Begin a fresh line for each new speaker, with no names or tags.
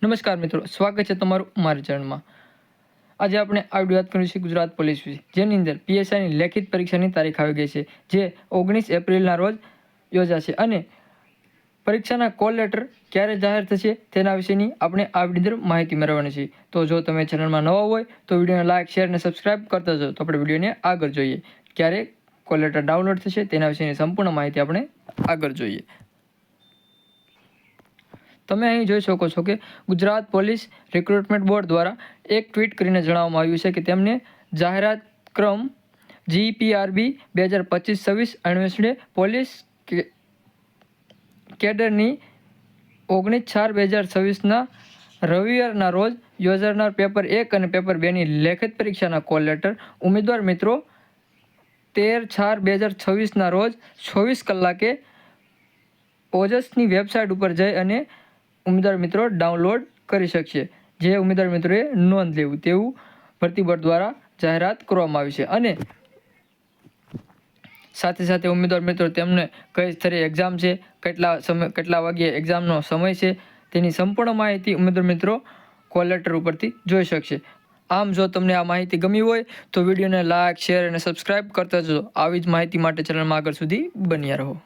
નમસ્કાર મિત્રો, સ્વાગત છે તમારું મારી ચેનલમાં। આજે આપણે આ વિડીયો વાત કરીશું ગુજરાત પોલીસ વિશે, જેની અંદર પીએસઆઈની લેખિત પરીક્ષાની તારીખ આવી ગઈ છે, જે 19 એપ્રિલના રોજ યોજાશે અને પરીક્ષાના કોલ લેટર ક્યારે જાહેર થશે તેના વિશેની આપણે આ વિડીયો અંદર માહિતી મેળવવાની છે। તો જો તમે ચેનલમાં નવા હોય તો વિડીયોને લાઇક, શેર અને સબસ્ક્રાઇબ કરતા જાઓ। તો આપણે વિડીયોને આગળ જોઈએ, ક્યારે કોલ લેટર ડાઉનલોડ થશે તેના વિશેની સંપૂર્ણ માહિતી આપણે આગળ જોઈએ। તમે અહીં જોઈ શકો છો કે ગુજરાત પોલીસ રિક્રુટમેન્ટ બોર્ડ દ્વારા એક ટ્વીટ કરીને જણાવવામાં આવ્યું છે કે તેમને જાહેરાત ક્રમ GPRB 2025-26 અન્વેષણે પોલીસ કેડરની 19/4/2026ના રવિવારના રોજ યોજાનાર પેપર 1 અને પેપર 2ની લેખિત પરીક્ષાના કોલ લેટર ઉમેદવાર મિત્રો 13/4/2026ના રોજ 24 કલાકે ઓજસની વેબસાઇટ ઉપર જઈ અને ઉમેદવાર મિત્રો ડાઉનલોડ કરી શકશે। જે ઉમેદવાર મિત્રોએ નોંધ લેવું તેવું ભરતી બોર્ડ દ્વારા જાહેરાત કરવામાં આવી છે। અને સાથે સાથે ઉમેદવાર મિત્રો તેમને કઈ સ્તરે એક્ઝામ છે, કેટલા વાગ્યે એક્ઝામનો સમય છે તેની સંપૂર્ણ માહિતી ઉમેદવાર મિત્રો કોલ લેટર ઉપરથી જોઈ શકશે। આમ જો તમને આ માહિતી ગમી હોય તો વિડીયોને લાઇક, શેર અને સબસ્ક્રાઇબ કરતા જજો। આવી જ માહિતી માટે ચેનલમાં આગળ સુધી બન્યા રહો।